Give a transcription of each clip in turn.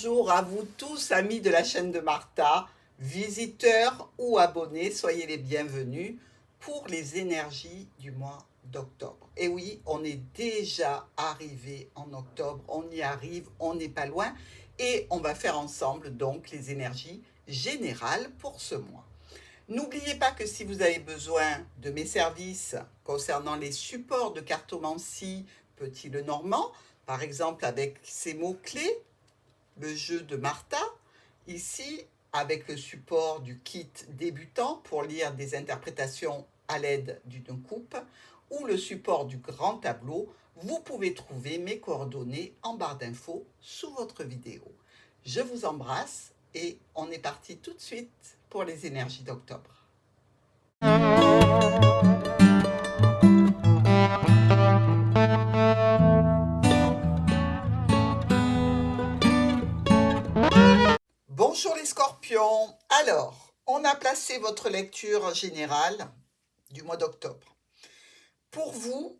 bonjour à vous tous, amis de la chaîne de Martha, visiteurs ou abonnés, soyez les bienvenus pour les énergies du mois d'octobre. Et oui, on est déjà arrivé en octobre, on y arrive, on n'est pas loin et on va faire ensemble donc les énergies générales pour ce mois. N'oubliez pas que si vous avez besoin de mes services concernant les supports de cartomancie Petit Lenormand, par exemple avec ces mots-clés, le jeu de Martha, ici avec le support du kit débutant pour lire des interprétations à l'aide d'une coupe, ou le support du grand tableau, vous pouvez trouver mes coordonnées en barre d'infos sous votre vidéo. Je vous embrasse et on est parti tout de suite pour les énergies d'octobre. Bonjour les scorpions. Alors, on a placé votre lecture générale du mois d'octobre. Pour vous,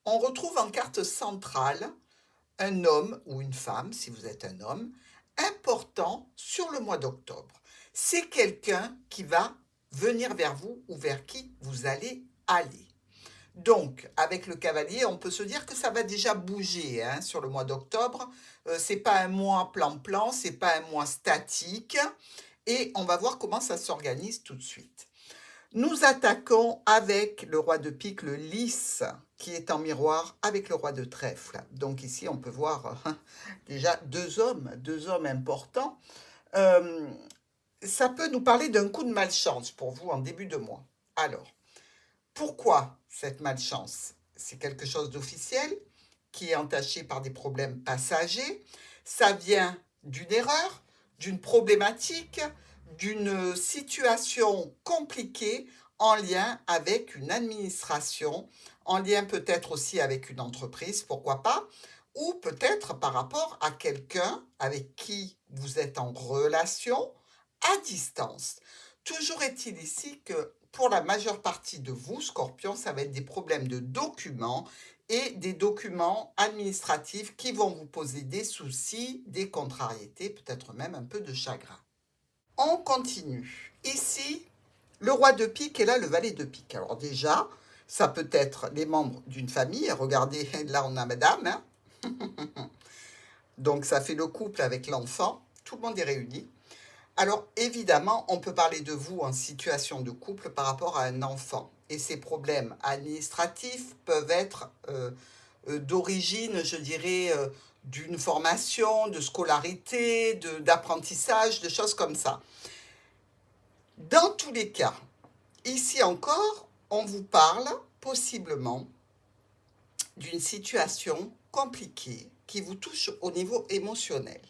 on retrouve en carte centrale un homme ou une femme, si vous êtes un homme, important sur le mois d'octobre. C'est quelqu'un qui va venir vers vous ou vers qui vous allez aller. Donc, avec le cavalier, on peut se dire que ça va déjà bouger sur le mois d'octobre. C'est pas un mois plan-plan, c'est pas un mois statique. Et on va voir comment ça s'organise tout de suite. Nous attaquons avec le roi de pique, le lys, qui est en miroir avec le roi de trèfle. Donc ici, on peut voir déjà deux hommes importants. Ça peut nous parler d'un coup de malchance pour vous en début de mois. Alors, pourquoi cette malchance? C'est quelque chose d'officiel qui est entaché par des problèmes passagers. Ça vient d'une erreur, d'une problématique, d'une situation compliquée en lien avec une administration, en lien peut-être aussi avec une entreprise, pourquoi pas, ou peut-être par rapport à quelqu'un avec qui vous êtes en relation à distance. Toujours est-il ici que pour la majeure partie de vous, Scorpion, ça va être des problèmes de documents et des documents administratifs qui vont vous poser des soucis, des contrariétés, peut-être même un peu de chagrin. On continue. Ici, le roi de pique et là, le valet de pique. Alors déjà, ça peut être les membres d'une famille. Regardez, là, on a madame. Donc, ça fait le couple avec l'enfant. Tout le monde est réuni. Alors, évidemment, on peut parler de vous en situation de couple par rapport à un enfant. Et ces problèmes administratifs peuvent être d'origine, je dirais, d'une formation, de scolarité, d'apprentissage, de choses comme ça. Dans tous les cas, ici encore, on vous parle possiblement d'une situation compliquée qui vous touche au niveau émotionnel.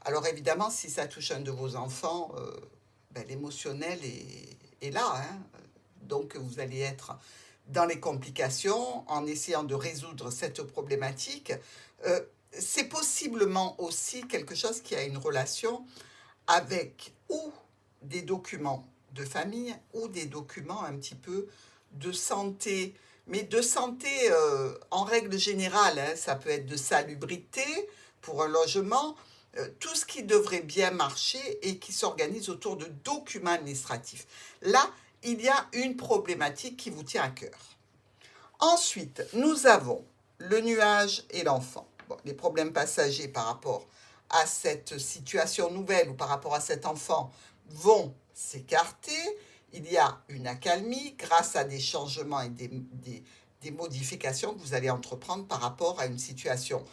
Alors évidemment, si ça touche un de vos enfants, l'émotionnel est là. Donc vous allez être dans les complications en essayant de résoudre cette problématique. C'est possiblement aussi quelque chose qui a une relation avec ou des documents de famille ou des documents un petit peu de santé. Mais de santé en règle générale, ça peut être de salubrité pour un logement, tout ce qui devrait bien marcher et qui s'organise autour de documents administratifs. Là, il y a une problématique qui vous tient à cœur. Ensuite, nous avons le nuage et l'enfant. Bon, les problèmes passagers par rapport à cette situation nouvelle ou par rapport à cet enfant vont s'écarter. Il y a une accalmie grâce à des changements et des modifications que vous allez entreprendre par rapport à une situation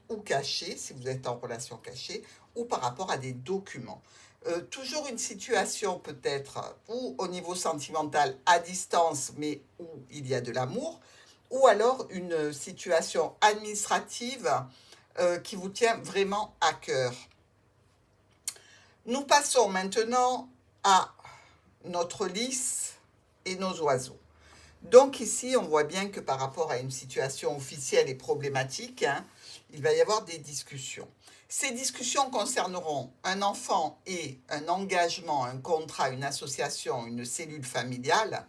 ou cachée, si vous êtes en relation cachée, ou par rapport à des documents. Toujours une situation peut-être ou au niveau sentimental à distance, mais où il y a de l'amour, ou alors une situation administrative qui vous tient vraiment à cœur. Nous passons maintenant à notre lys et nos oiseaux. Donc ici, on voit bien que par rapport à une situation officielle et problématique, il va y avoir des discussions. Ces discussions concerneront un enfant et un engagement, un contrat, une association, une cellule familiale,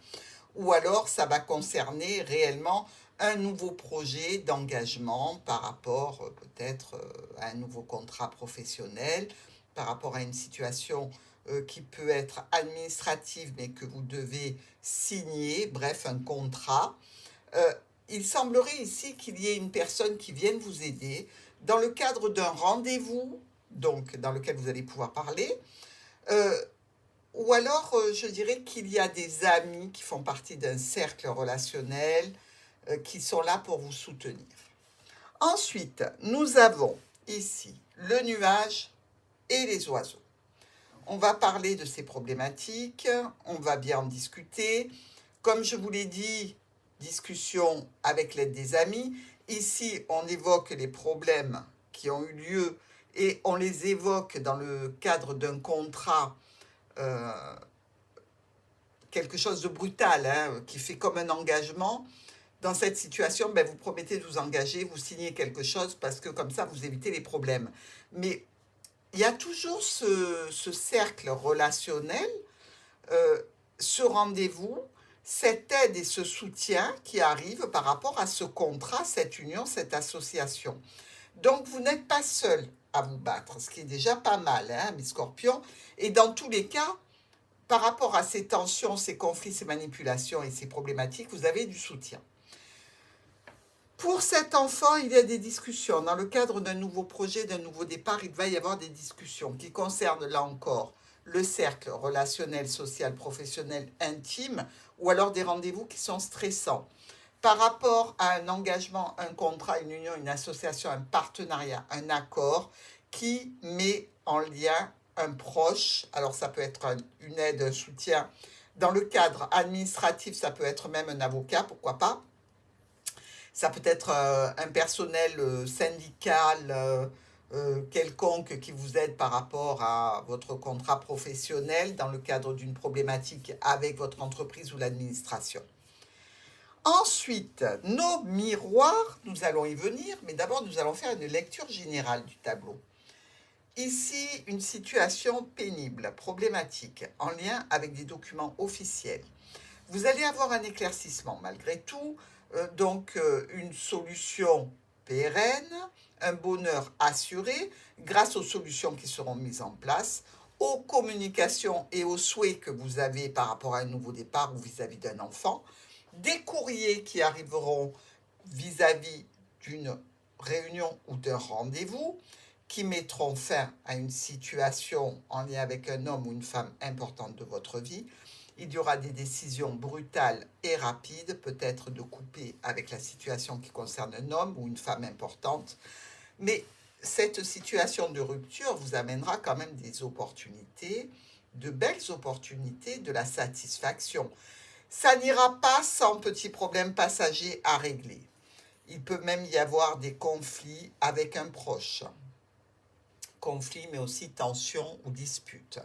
ou alors ça va concerner réellement un nouveau projet d'engagement par rapport peut-être à un nouveau contrat professionnel, par rapport à une situation qui peut être administrative mais que vous devez signer, bref, un contrat. Euh, il semblerait ici qu'il y ait une personne qui vienne vous aider dans le cadre d'un rendez-vous, donc dans lequel vous allez pouvoir parler, euh, ou alors je dirais qu'il y a des amis qui font partie d'un cercle relationnel qui sont là pour vous soutenir. Ensuite, nous avons ici le nuage et les oiseaux. On va parler de ces problématiques, on va bien en discuter. Comme je vous l'ai dit, discussion avec l'aide des amis. Ici, on évoque les problèmes qui ont eu lieu et on les évoque dans le cadre d'un contrat, euh, quelque chose de brutal, hein, qui fait comme un engagement. Dans cette situation, ben, vous promettez de vous engager, vous signez quelque chose parce que comme ça, vous évitez les problèmes. Mais il y a toujours ce cercle relationnel, euh, ce rendez-vous, cette aide et ce soutien qui arrivent par rapport à ce contrat, cette union, cette association. Donc, vous n'êtes pas seul à vous battre, ce qui est déjà pas mal, hein, mes scorpions. Et dans tous les cas, par rapport à ces tensions, ces conflits, ces manipulations et ces problématiques, vous avez du soutien. Pour cet enfant, il y a des discussions. Dans le cadre d'un nouveau projet, d'un nouveau départ, il va y avoir des discussions qui concernent, là encore, le cercle relationnel, social, professionnel, intime, ou alors des rendez-vous qui sont stressants. Par rapport à un engagement, un contrat, une union, une association, un partenariat, un accord qui met en lien un proche. Alors ça peut être une aide, un soutien. Dans le cadre administratif, ça peut être même un avocat, pourquoi pas. Ça peut être un personnel syndical quelconque qui vous aide par rapport à votre contrat professionnel dans le cadre d'une problématique avec votre entreprise ou l'administration. Ensuite, nos miroirs, nous allons y venir, mais d'abord nous allons faire une lecture générale du tableau. Ici, une situation pénible, problématique, en lien avec des documents officiels. Vous allez avoir un éclaircissement malgré tout, donc une solution pérenne, un bonheur assuré grâce aux solutions qui seront mises en place, aux communications et aux souhaits que vous avez par rapport à un nouveau départ ou vis-à-vis d'un enfant, des courriers qui arriveront vis-à-vis d'une réunion ou d'un rendez-vous, qui mettront fin à une situation en lien avec un homme ou une femme importante de votre vie. Il y aura des décisions brutales et rapides, peut-être de couper avec la situation qui concerne un homme ou une femme importante. Mais cette situation de rupture vous amènera quand même des opportunités, de belles opportunités, de la satisfaction. Ça n'ira pas sans petits problèmes passagers à régler. Il peut même y avoir des conflits avec un proche. Conflits, mais aussi tensions ou disputes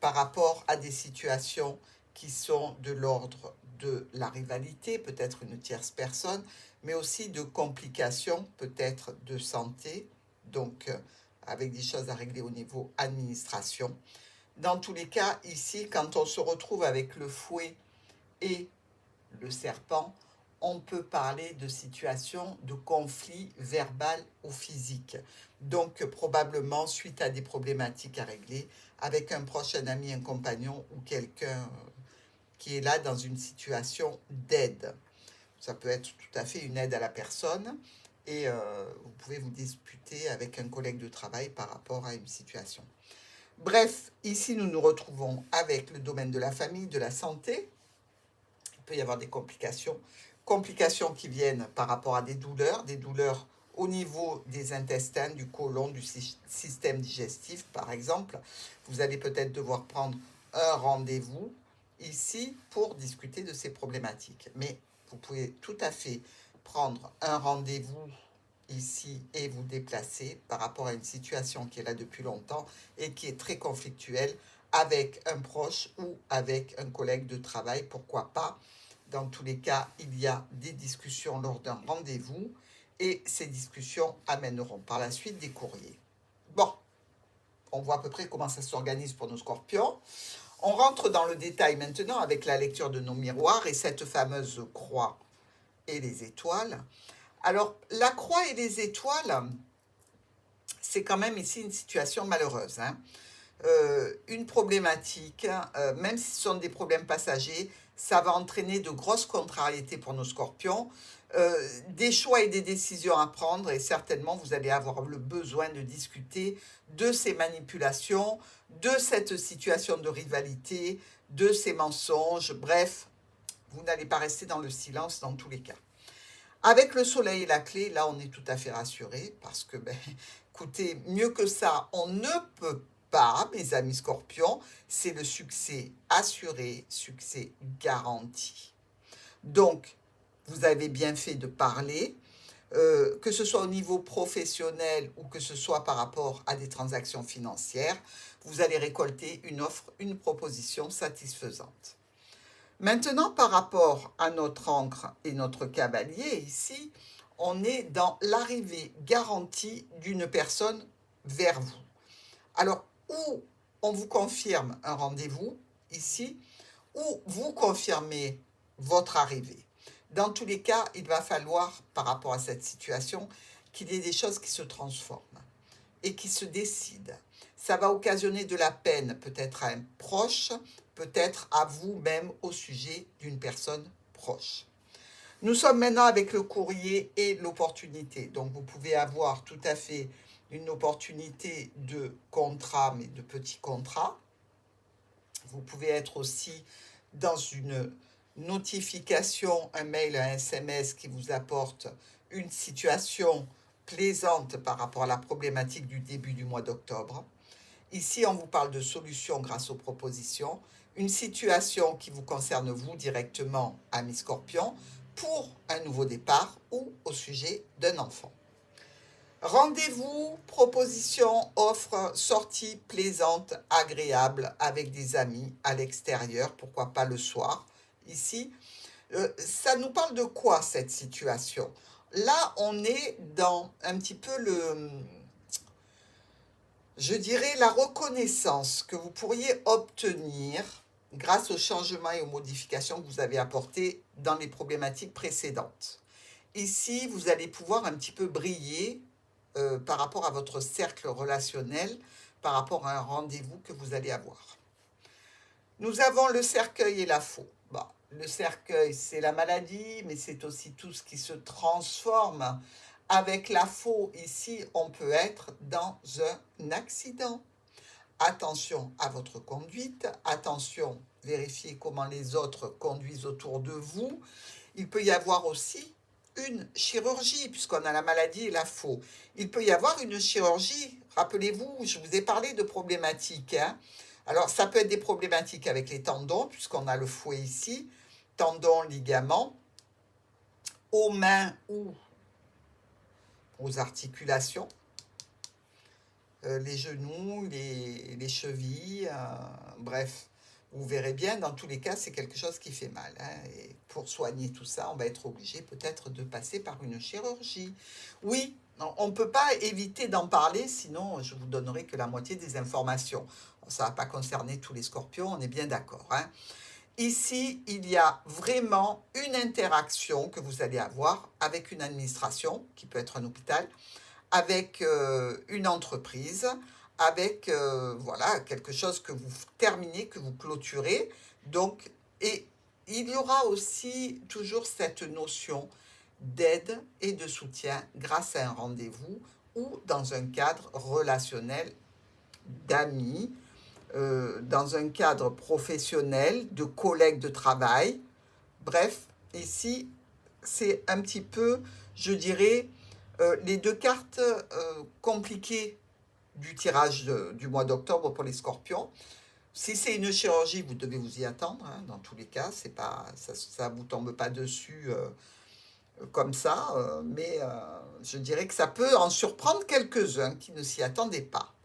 par rapport à des situations qui sont de l'ordre de la rivalité, peut-être une tierce personne, mais aussi de complications, peut-être de santé, donc avec des choses à régler au niveau administration. Dans tous les cas, ici, quand on se retrouve avec le fouet et le serpent, on peut parler de situation de conflit verbal ou physique. Donc, probablement suite à des problématiques à régler avec un proche, un ami, un compagnon ou quelqu'un qui est là dans une situation d'aide. Ça peut être tout à fait une aide à la personne et vous pouvez vous disputer avec un collègue de travail par rapport à une situation. Bref, ici nous nous retrouvons avec le domaine de la famille, de la santé. Il peut y avoir des complications. Complications qui viennent par rapport à des douleurs au niveau des intestins, du côlon, du système digestif par exemple. Vous allez peut-être devoir prendre un rendez-vous ici pour discuter de ces problématiques. Mais vous pouvez tout à fait prendre un rendez-vous ici et vous déplacer par rapport à une situation qui est là depuis longtemps et qui est très conflictuelle avec un proche ou avec un collègue de travail, pourquoi pas. Dans tous les cas, il y a des discussions lors d'un rendez-vous et ces discussions amèneront par la suite des courriers. Bon, on voit à peu près comment ça s'organise pour nos scorpions. On rentre dans le détail maintenant avec la lecture de nos miroirs et cette fameuse croix et les étoiles. Alors, la croix et les étoiles, c'est quand même ici une situation malheureuse, hein. Une problématique, même si ce sont des problèmes passagers, ça va entraîner de grosses contrariétés pour nos scorpions, des choix et des décisions à prendre, et certainement vous allez avoir le besoin de discuter de ces manipulations, de cette situation de rivalité, de ces mensonges, bref, vous n'allez pas rester dans le silence dans tous les cas. Avec le soleil et la clé, là, on est tout à fait rassuré parce que, ben, écoutez, mieux que ça, on ne peut pas, mes amis scorpions, c'est le succès assuré, succès garanti. Donc, vous avez bien fait de parler, que ce soit au niveau professionnel ou que ce soit par rapport à des transactions financières, vous allez récolter une offre, une proposition satisfaisante. Maintenant, par rapport à notre ancre et notre cavalier, ici, on est dans l'arrivée garantie d'une personne vers vous. Alors, ou on vous confirme un rendez-vous, ici, ou vous confirmez votre arrivée. Dans tous les cas, il va falloir, par rapport à cette situation, qu'il y ait des choses qui se transforment et qui se décident. Ça va occasionner de la peine, peut-être à un proche, peut-être à vous-même au sujet d'une personne proche. Nous sommes maintenant avec le courrier et l'opportunité. Donc, vous pouvez avoir tout à fait une opportunité de contrat, mais de petits contrats. Vous pouvez être aussi dans une notification, un mail, un SMS qui vous apporte une situation plaisante par rapport à la problématique du début du mois d'octobre. Ici, on vous parle de solutions grâce aux propositions, une situation qui vous concerne vous directement, amis scorpions, pour un nouveau départ ou au sujet d'un enfant. Rendez-vous, propositions, offres, sorties plaisantes, agréables avec des amis à l'extérieur, pourquoi pas le soir. Ici, ça nous parle de quoi cette situation? Là, on est dans un petit peu je dirais la reconnaissance que vous pourriez obtenir grâce aux changements et aux modifications que vous avez apportés dans les problématiques précédentes. Ici, vous allez pouvoir un petit peu briller par rapport à votre cercle relationnel, par rapport à un rendez-vous que vous allez avoir. Nous avons le cercueil et la faux. Bon, le cercueil, c'est la maladie, mais c'est aussi tout ce qui se transforme. Avec la faux, ici, on peut être dans un accident. Attention à votre conduite, attention, vérifiez comment les autres conduisent autour de vous. Il peut y avoir aussi une chirurgie, puisqu'on a la maladie et la faux. Il peut y avoir une chirurgie, rappelez-vous, je vous ai parlé de problématiques, hein. Alors, ça peut être des problématiques avec les tendons, puisqu'on a le fouet ici, tendons, ligaments, aux mains ou aux articulations, les genoux, les chevilles, bref. Vous verrez bien, dans tous les cas, c'est quelque chose qui fait mal, hein. Et pour soigner tout ça, on va être obligé peut-être de passer par une chirurgie. Oui, on ne peut pas éviter d'en parler, sinon je vous donnerai que la moitié des informations. Bon, ça ne va pas concerner tous les scorpions, on est bien d'accord, hein. Ici, il y a vraiment une interaction que vous allez avoir avec une administration, qui peut être un hôpital, avec une entreprise, avec voilà, quelque chose que vous terminez, que vous clôturez. Donc, et il y aura aussi toujours cette notion d'aide et de soutien grâce à un rendez-vous ou dans un cadre relationnel d'amis, dans un cadre professionnel, de collègues de travail. Bref, ici, c'est un petit peu, je dirais, les deux cartes compliquées du tirage du mois d'octobre pour les scorpions. Si c'est une chirurgie, vous devez vous y attendre, hein, dans tous les cas, c'est pas, ça vous tombe pas dessus comme ça, mais je dirais que ça peut en surprendre quelques-uns qui ne s'y attendaient pas.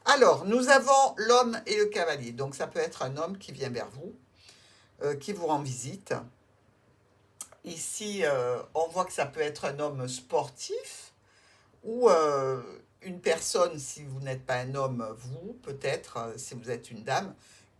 Alors, nous avons l'homme et le cavalier. Donc, ça peut être un homme qui vient vers vous, qui vous rend visite. Ici, on voit que ça peut être un homme sportif ou une personne, si vous n'êtes pas un homme, vous, peut-être, si vous êtes une dame,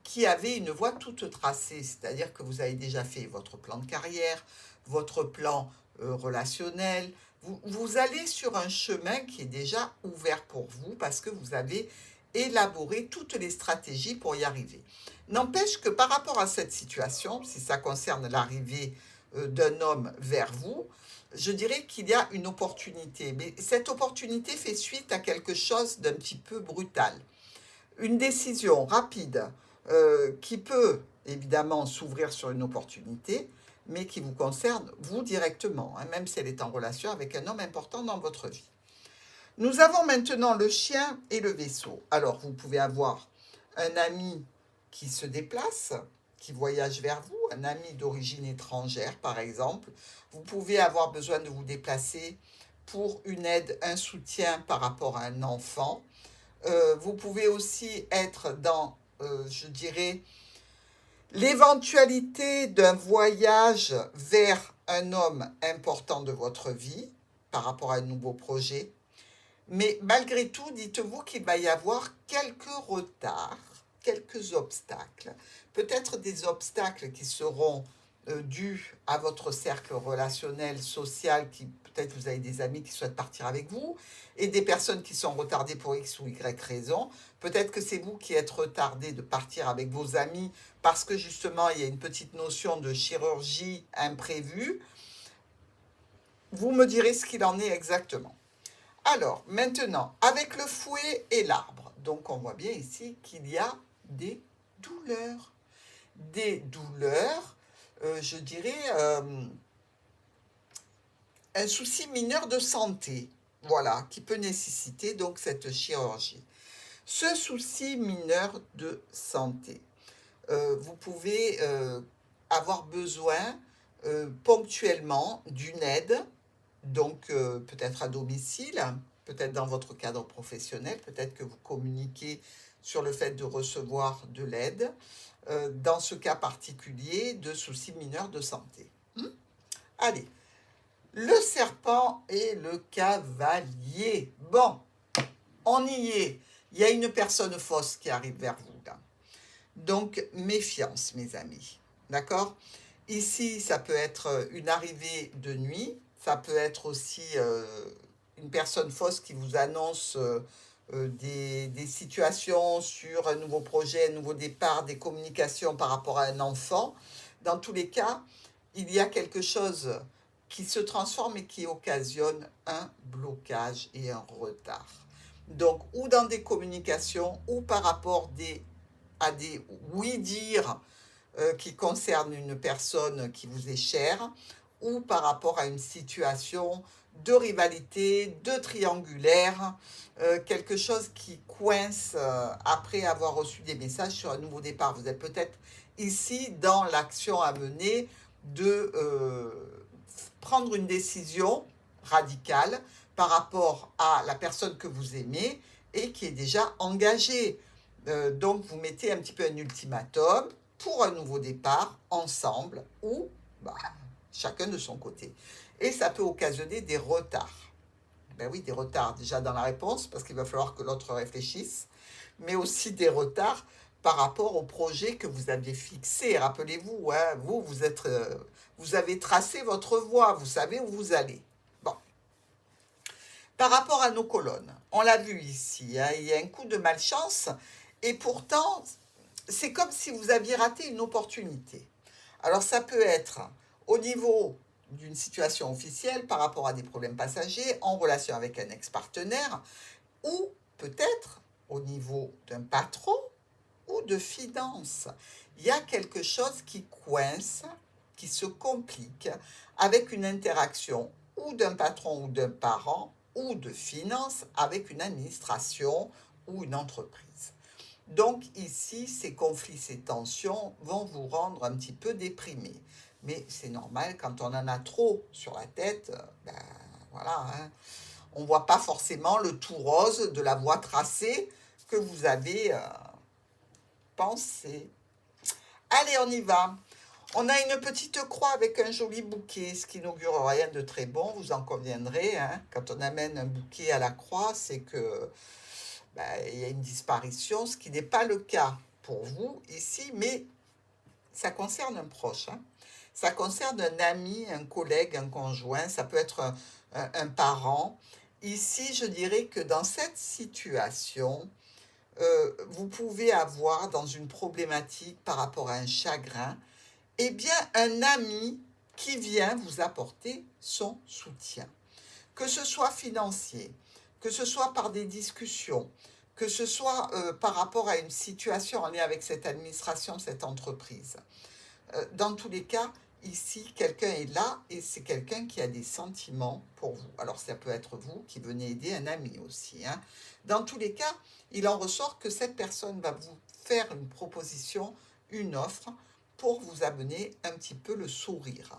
qui avez une voie toute tracée, c'est-à-dire que vous avez déjà fait votre plan de carrière, votre plan relationnel. Vous allez sur un chemin qui est déjà ouvert pour vous parce que vous avez élaboré toutes les stratégies pour y arriver. N'empêche que par rapport à cette situation, si ça concerne l'arrivée d'un homme vers vous, je dirais qu'il y a une opportunité. Mais cette opportunité fait suite à quelque chose d'un petit peu brutal. Une décision rapide qui peut évidemment s'ouvrir sur une opportunité, mais qui vous concerne vous directement, hein, même si elle est en relation avec un homme important dans votre vie. Nous avons maintenant le chien et le vaisseau. Alors, vous pouvez avoir un ami qui se déplace, qui voyage vers vous, un ami d'origine étrangère, par exemple. Vous pouvez avoir besoin de vous déplacer pour une aide, un soutien par rapport à un enfant. Vous pouvez aussi être dans, je dirais, l'éventualité d'un voyage vers un homme important de votre vie par rapport à un nouveau projet. Mais malgré tout, dites-vous qu'il va y avoir quelques retards, quelques obstacles. Peut-être des obstacles qui seront dus à votre cercle relationnel, social, qui peut-être vous avez des amis qui souhaitent partir avec vous, et des personnes qui sont retardées pour X ou Y raison. Peut-être que c'est vous qui êtes retardé de partir avec vos amis parce que justement, il y a une petite notion de chirurgie imprévue. Vous me direz ce qu'il en est exactement. Alors, maintenant, avec le fouet et l'arbre, donc on voit bien ici qu'il y a des douleurs. Des douleurs, je dirais, un souci mineur de santé, voilà, qui peut nécessiter donc cette chirurgie. Ce souci mineur de santé, vous pouvez avoir besoin ponctuellement d'une aide, donc peut-être à domicile, peut-être dans votre cadre professionnel, peut-être que vous communiquez sur le fait de recevoir de l'aide, dans ce cas particulier de soucis mineurs de santé. Allez, le serpent et le cavalier. Bon, on y est. Il y a une personne fausse qui arrive vers vous là. Donc, méfiance, mes amis. D'accord? Ici, ça peut être une arrivée de nuit. Ça peut être aussi une personne fausse qui vous annonce des situations sur un nouveau projet, un nouveau départ, des communications par rapport à un enfant. Dans tous les cas, il y a quelque chose qui se transforme et qui occasionne un blocage et un retard. Donc, ou dans des communications, ou par rapport à des oui-dire qui concernent une personne qui vous est chère, ou par rapport à une situation de rivalité, de triangulaire, quelque chose qui coince après avoir reçu des messages sur un nouveau départ. Vous êtes peut-être ici dans l'action à mener de prendre une décision radicale par rapport à la personne que vous aimez et qui est déjà engagée. Donc vous mettez un petit peu un ultimatum pour un nouveau départ ensemble ou chacun de son côté. Et ça peut occasionner des retards. Ben oui, des retards déjà dans la réponse parce qu'il va falloir que l'autre réfléchisse, mais aussi des retards par rapport au projet que vous aviez fixé. Rappelez-vous, hein, vous avez tracé votre voie, vous savez où vous allez. Bon. Par rapport à nos colonnes, on l'a vu ici, hein, il y a un coup de malchance et pourtant, c'est comme si vous aviez raté une opportunité. Alors ça peut être au niveau d'une situation officielle par rapport à des problèmes passagers, en relation avec un ex-partenaire, ou peut-être au niveau d'un patron ou de finances. Il y a quelque chose qui coince, qui se complique avec une interaction ou d'un patron ou d'un parent ou de finances avec une administration ou une entreprise. Donc ici, ces conflits, ces tensions vont vous rendre un petit peu déprimé. Mais c'est normal, quand on en a trop sur la tête, voilà, hein, on ne voit pas forcément le tout rose de la voie tracée que vous avez pensé. Allez, on y va. On a une petite croix avec un joli bouquet, ce qui n'augure rien de très bon, vous en conviendrez. Hein. Quand on amène un bouquet à la croix, c'est que il y a une disparition, ce qui n'est pas le cas pour vous ici, mais ça concerne un proche, hein. Ça concerne un ami, un collègue, un conjoint, ça peut être un parent. Ici, je dirais que dans cette situation, vous pouvez avoir dans une problématique par rapport à un chagrin, eh bien, un ami qui vient vous apporter son soutien. Que ce soit financier, que ce soit par des discussions, que ce soit par rapport à une situation en lien avec cette administration, cette entreprise. Dans tous les cas, ici, quelqu'un est là et c'est quelqu'un qui a des sentiments pour vous. Alors, ça peut être vous qui venez aider un ami aussi, hein. Dans tous les cas, il en ressort que cette personne va vous faire une proposition, une offre, pour vous amener un petit peu le sourire.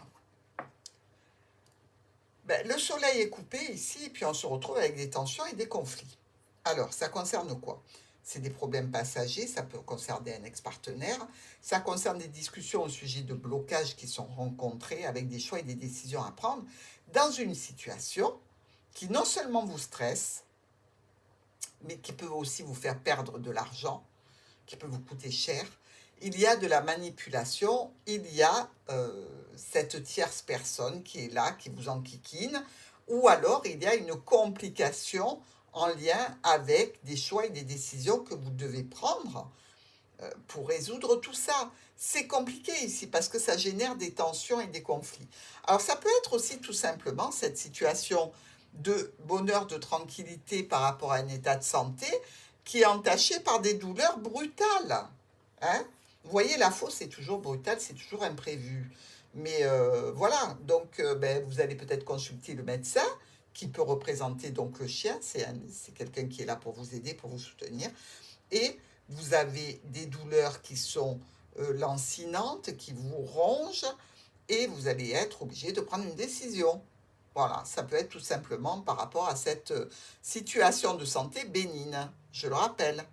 Ben, le soleil est coupé ici, et puis on se retrouve avec des tensions et des conflits. Alors, ça concerne quoi? C'est des problèmes passagers, ça peut concerner un ex-partenaire, ça concerne des discussions au sujet de blocages qui sont rencontrés avec des choix et des décisions à prendre dans une situation qui non seulement vous stresse, mais qui peut aussi vous faire perdre de l'argent, qui peut vous coûter cher. Il y a de la manipulation, il y a cette tierce personne qui est là, qui vous enquiquine, ou alors il y a une complication en lien avec des choix et des décisions que vous devez prendre pour résoudre tout ça. C'est compliqué ici parce que ça génère des tensions et des conflits. Alors ça peut être aussi tout simplement cette situation de bonheur, de tranquillité par rapport à un état de santé qui est entaché par des douleurs brutales, hein. Vous voyez, la fausse, c'est toujours brutal, c'est toujours imprévu. Mais voilà, donc ben, vous allez peut-être consulter le médecin qui peut représenter donc le chien, c'est quelqu'un qui est là pour vous aider, pour vous soutenir. Et vous avez des douleurs qui sont lancinantes, qui vous rongent, et vous allez être obligé de prendre une décision. Voilà, ça peut être tout simplement par rapport à cette situation de santé bénigne, je le rappelle.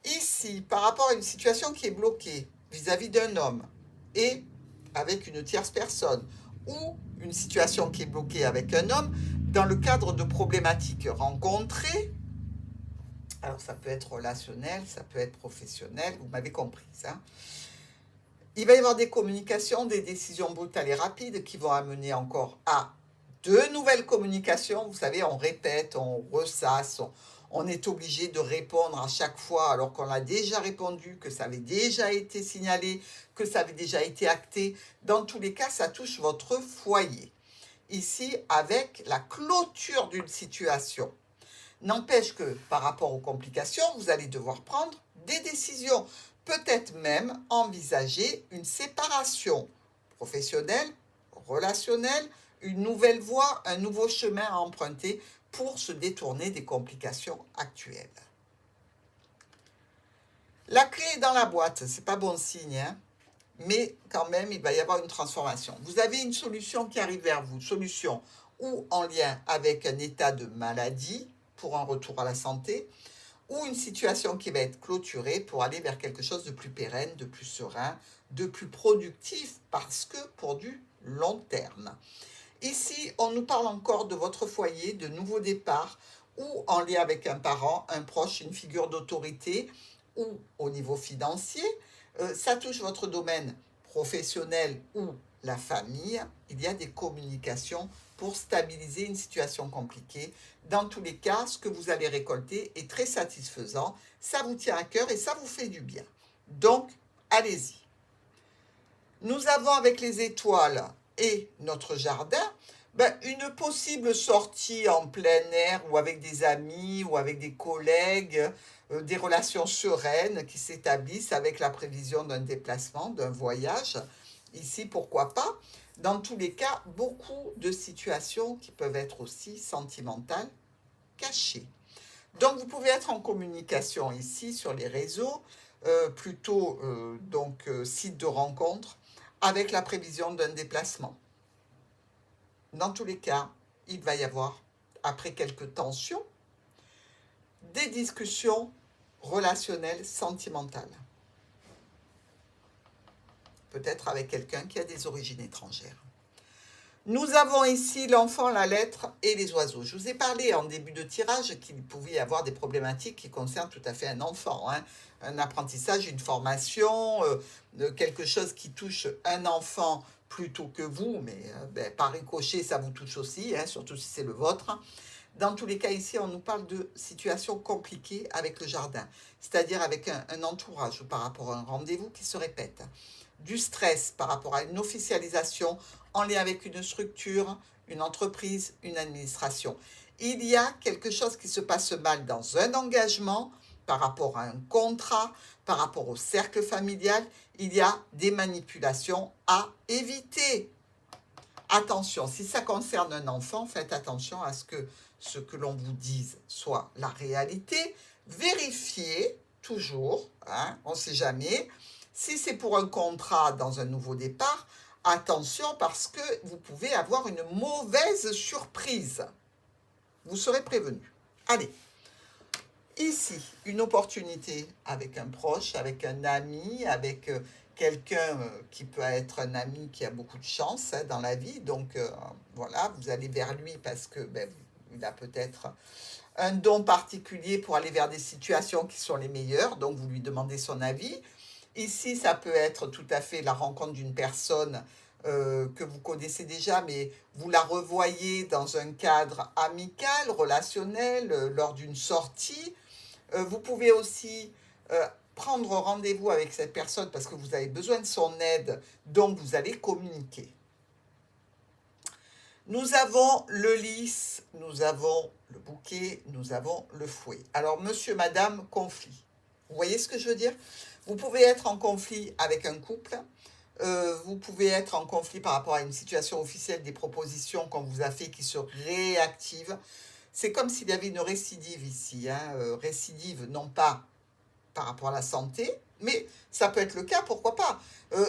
Ici, par rapport à une situation qui est bloquée vis-à-vis d'un homme et avec une tierce personne, ou une situation qui est bloquée avec un homme dans le cadre de problématiques rencontrées, alors ça peut être relationnel, ça peut être professionnel, vous m'avez compris ça. Il va y avoir des communications, des décisions brutales et rapides qui vont amener encore à de nouvelles communications. Vous savez, on répète, on ressasse, on est obligé de répondre à chaque fois alors qu'on a déjà répondu, que ça avait déjà été signalé, que ça avait déjà été acté. Dans tous les cas, ça touche votre foyer. Ici, avec la clôture d'une situation. N'empêche que par rapport aux complications, vous allez devoir prendre des décisions. Peut-être même envisager une séparation professionnelle, relationnelle, une nouvelle voie, un nouveau chemin à emprunter pour se détourner des complications actuelles. La clé est dans la boîte, c'est pas bon signe, hein, mais quand même, il va y avoir une transformation. Vous avez une solution qui arrive vers vous, solution ou en lien avec un état de maladie pour un retour à la santé, ou une situation qui va être clôturée pour aller vers quelque chose de plus pérenne, de plus serein, de plus productif, parce que pour du long terme. Ici, on nous parle encore de votre foyer, de nouveaux départs, ou en lien avec un parent, un proche, une figure d'autorité, ou au niveau financier. Ça touche votre domaine professionnel ou la famille. Il y a des communications pour stabiliser une situation compliquée. Dans tous les cas, ce que vous allez récolter est très satisfaisant, ça vous tient à cœur et ça vous fait du bien. Donc, allez-y. Nous avons avec les étoiles et notre jardin, une possible sortie en plein air ou avec des amis ou avec des collègues, des relations sereines qui s'établissent avec la prévision d'un déplacement, d'un voyage. Ici, pourquoi pas? Dans tous les cas, beaucoup de situations qui peuvent être aussi sentimentales, cachées. Donc, vous pouvez être en communication ici sur les réseaux, plutôt site de rencontre, avec la prévision d'un déplacement. Dans tous les cas, il va y avoir, après quelques tensions, des discussions relationnelles, sentimentales. Peut-être avec quelqu'un qui a des origines étrangères. Nous avons ici l'enfant, la lettre et les oiseaux. Je vous ai parlé en début de tirage qu'il pouvait y avoir des problématiques qui concernent tout à fait un enfant, hein. Un apprentissage, une formation, quelque chose qui touche un enfant plutôt que vous, mais ben, par ricochet, ça vous touche aussi, hein, surtout si c'est le vôtre. Dans tous les cas, ici, on nous parle de situations compliquées avec le jardin, c'est-à-dire avec un entourage ou par rapport à un rendez-vous qui se répète. Du stress par rapport à une officialisation en lien avec une structure, une entreprise, une administration. Il y a quelque chose qui se passe mal dans un engagement par rapport à un contrat, par rapport au cercle familial. Il y a des manipulations à éviter. Attention, si ça concerne un enfant, faites attention à ce que l'on vous dise soit la réalité. Vérifiez toujours, hein, on ne sait jamais. Si c'est pour un contrat dans un nouveau départ, attention parce que vous pouvez avoir une mauvaise surprise. Vous serez prévenu. Allez, ici, une opportunité avec un proche, avec un ami, avec quelqu'un qui peut être un ami qui a beaucoup de chance, hein, dans la vie. Donc voilà, vous allez vers lui parce que ben, il a peut-être un don particulier pour aller vers des situations qui sont les meilleures. Donc vous lui demandez son avis. Ici, ça peut être tout à fait la rencontre d'une personne que vous connaissez déjà, mais vous la revoyez dans un cadre amical, relationnel, lors d'une sortie. Vous pouvez aussi prendre rendez-vous avec cette personne parce que vous avez besoin de son aide, donc vous allez communiquer. Nous avons le lys, nous avons le bouquet, nous avons le fouet. Alors, monsieur, madame, conflit. Vous voyez ce que je veux dire? Vous pouvez être en conflit avec un couple, vous pouvez être en conflit par rapport à une situation officielle, des propositions qu'on vous a fait qui se réactivent. C'est comme s'il y avait une récidive ici, hein, récidive non pas par rapport à la santé, mais ça peut être le cas, pourquoi pas.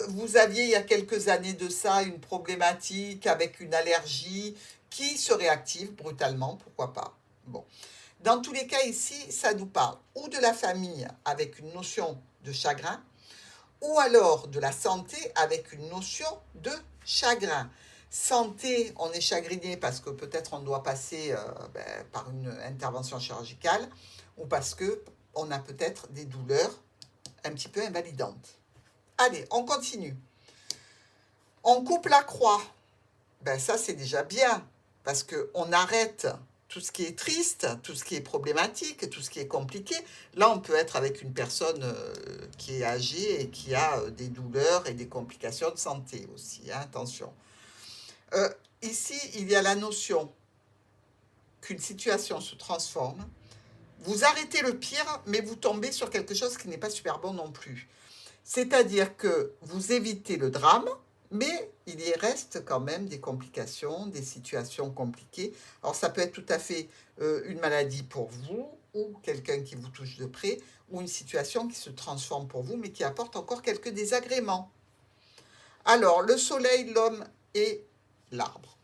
Vous aviez il y a quelques années de ça une problématique avec une allergie qui se réactive brutalement, pourquoi pas. Bon. Dans tous les cas ici, ça nous parle ou de la famille avec une notion de chagrin, ou alors de la santé avec une notion de chagrin. Santé, on est chagriné parce que peut-être on doit passer par une intervention chirurgicale ou parce qu'on a peut-être des douleurs un petit peu invalidantes. Allez, on continue. On coupe la croix. Ben ça, c'est déjà bien parce qu'on arrête tout ce qui est triste, tout ce qui est problématique, tout ce qui est compliqué. Là, on peut être avec une personne qui est âgée et qui a des douleurs et des complications de santé aussi, hein, attention. Ici, il y a la notion qu'une situation se transforme. Vous arrêtez le pire, mais vous tombez sur quelque chose qui n'est pas super bon non plus. C'est-à-dire que vous évitez le drame, mais il y reste quand même des complications, des situations compliquées. Alors ça peut être tout à fait une maladie pour vous, ou quelqu'un qui vous touche de près, ou une situation qui se transforme pour vous, mais qui apporte encore quelques désagréments. Alors, le soleil, l'homme et l'arbre.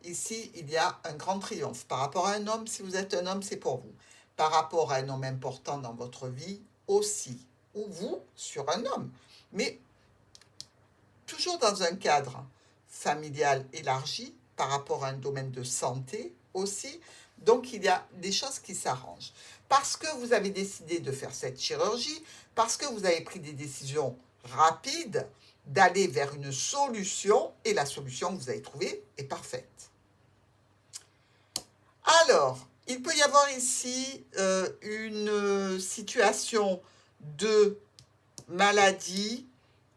Ici, il y a un grand triomphe. Par rapport à un homme, si vous êtes un homme, c'est pour vous. Par rapport à un homme important dans votre vie aussi. Ou vous sur un homme. Mais toujours dans un cadre familial élargi, par rapport à un domaine de santé aussi. Donc, il y a des choses qui s'arrangent. Parce que vous avez décidé de faire cette chirurgie, parce que vous avez pris des décisions rapides, d'aller vers une solution, et la solution que vous avez trouvée est parfaite. Alors, il peut y avoir ici une situation de maladie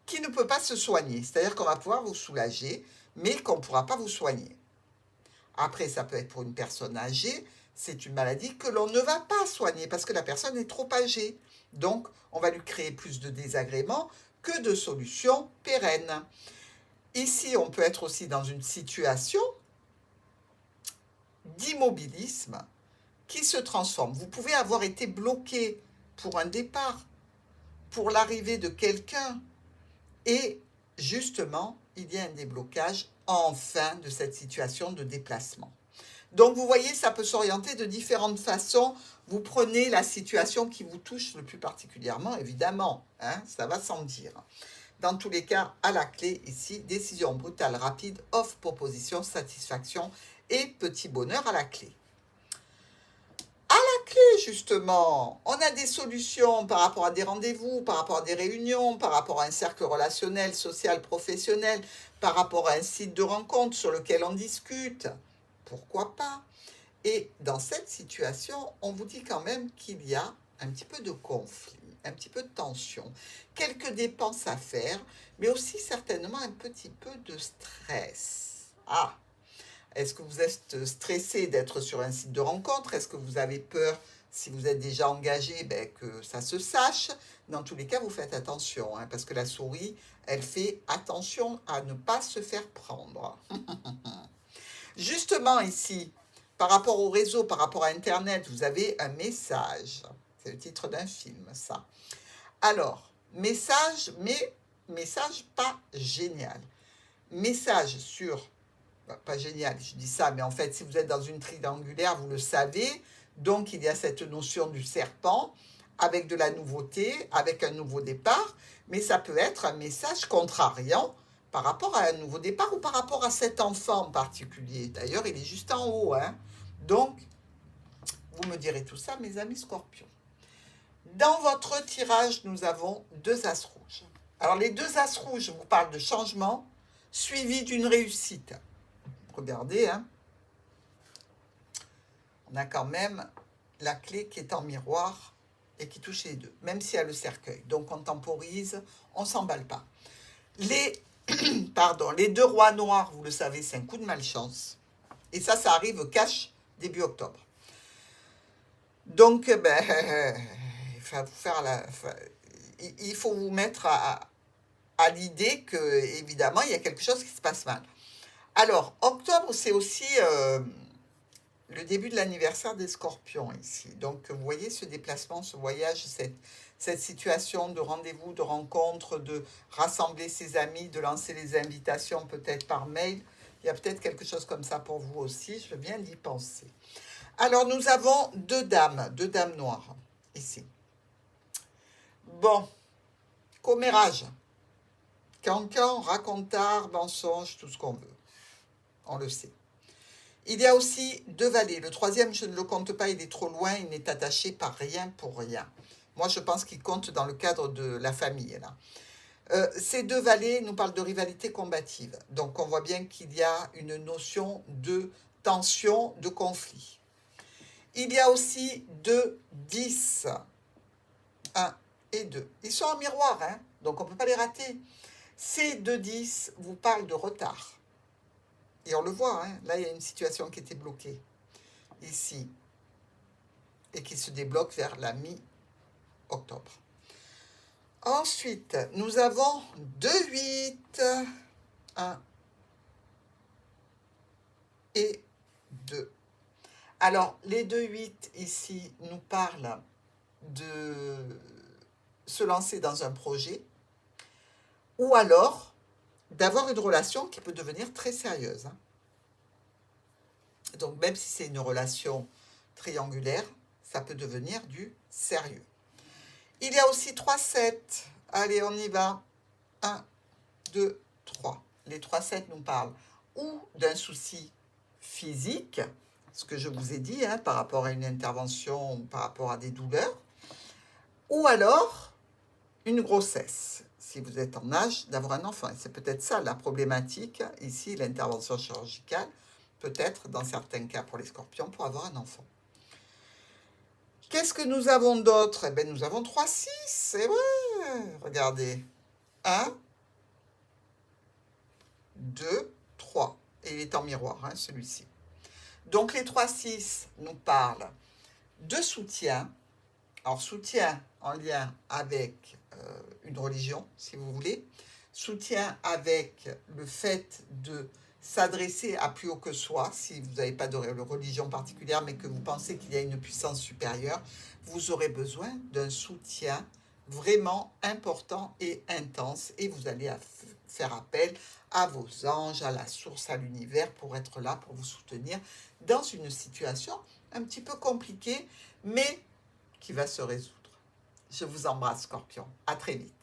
qui ne peut pas se soigner. C'est-à-dire qu'on va pouvoir vous soulager, mais qu'on ne pourra pas vous soigner. Après, ça peut être pour une personne âgée, c'est une maladie que l'on ne va pas soigner parce que la personne est trop âgée. Donc, on va lui créer plus de désagréments que de solutions pérennes. Ici, on peut être aussi dans une situation d'immobilisme qui se transforme. Vous pouvez avoir été bloqué pour un départ, pour l'arrivée de quelqu'un, et justement, il y a un déblocage enfin de cette situation de déplacement. Donc, vous voyez, ça peut s'orienter de différentes façons. Vous prenez la situation qui vous touche le plus particulièrement, évidemment, hein, ça va sans dire. Dans tous les cas, à la clé ici, décision brutale, rapide, offre, proposition, satisfaction et petit bonheur à la clé. À la clé, justement, on a des solutions par rapport à des rendez-vous, par rapport à des réunions, par rapport à un cercle relationnel, social, professionnel, par rapport à un site de rencontre sur lequel on discute. Pourquoi pas? Et dans cette situation, on vous dit quand même qu'il y a un petit peu de conflit, un petit peu de tension, quelques dépenses à faire, mais aussi certainement un petit peu de stress. Ah, est-ce que vous êtes stressé d'être sur un site de rencontre? Est-ce que vous avez peur, si vous êtes déjà engagé, que ça se sache? Dans tous les cas, vous faites attention, hein, parce que la souris, elle fait attention à ne pas se faire prendre. Justement ici, par rapport au réseau, par rapport à Internet, vous avez un message. C'est le titre d'un film, ça. Alors, message, mais message pas génial. Message sur, pas génial, je dis ça, mais en fait, si vous êtes dans une triangulaire, vous le savez. Donc, il y a cette notion du serpent, avec de la nouveauté, avec un nouveau départ. Mais ça peut être un message contrariant par rapport à un nouveau départ ou par rapport à cet enfant en particulier. D'ailleurs, il est juste en haut, hein. Donc, vous me direz tout ça, mes amis scorpions. Dans votre tirage, nous avons 2 as rouges. Alors, les 2 as rouges vous parlent de changement suivi d'une réussite. Regardez, hein. On a quand même la clé qui est en miroir et qui touche les deux, même s'il y a le cercueil. Donc, on temporise, on ne s'emballe pas. Les 2 rois noirs, vous le savez, c'est un coup de malchance. Et ça arrive cash début octobre. Donc, il faut vous mettre à l'idée que, évidemment, il y a quelque chose qui se passe mal. Alors, octobre, c'est aussi le début de l'anniversaire des scorpions ici. Donc, vous voyez ce déplacement, ce voyage, cette situation de rendez-vous, de rencontre, de rassembler ses amis, de lancer les invitations peut-être par mail. Il y a peut-être quelque chose comme ça pour vous aussi, je viens d'y penser. Alors, nous avons 2 dames noires, ici. Bon, commérage, cancan, racontard, mensonge, tout ce qu'on veut. On le sait. Il y a aussi 2 valets. Le 3e, je ne le compte pas, il est trop loin, il n'est attaché par rien pour rien. Moi, je pense qu'il compte dans le cadre de la famille, là. Ces 2 valets nous parlent de rivalité combative. Donc, on voit bien qu'il y a une notion de tension, de conflit. Il y a aussi 2 10, 1 et 2. Ils sont en miroir, hein, donc on ne peut pas les rater. Ces 2 10 vous parlent de retard. Et on le voit, hein, là il y a une situation qui était bloquée, ici, et qui se débloque vers la mi-octobre. Ensuite, nous avons 2 8, 1 et 2. Alors, les 2 8 ici nous parlent de se lancer dans un projet ou alors d'avoir une relation qui peut devenir très sérieuse. Hein. Donc, même si c'est une relation triangulaire, ça peut devenir du sérieux. Il y a aussi 3 7. Allez, on y va. 1, 2, 3. Les 3 7 nous parlent ou d'un souci physique, ce que je vous ai dit, hein, par rapport à une intervention ou par rapport à des douleurs, ou alors une grossesse, si vous êtes en âge d'avoir un enfant. Et c'est peut-être ça la problématique, ici, l'intervention chirurgicale, peut-être dans certains cas pour les scorpions, pour avoir un enfant. Qu'est-ce que nous avons d'autre? Eh bien, nous avons 3 6, c'est vrai. Regardez. 1, 2, 3. Et il est en miroir, hein, celui-ci. Donc, les 3 6 nous parlent de soutien. Alors, soutien en lien avec une religion, si vous voulez. Soutien avec le fait de s'adresser à plus haut que soi, si vous n'avez pas de religion particulière, mais que vous pensez qu'il y a une puissance supérieure, vous aurez besoin d'un soutien vraiment important et intense, et vous allez faire appel à vos anges, à la source, à l'univers, pour être là, pour vous soutenir dans une situation un petit peu compliquée, mais qui va se résoudre. Je vous embrasse, Scorpion. À très vite.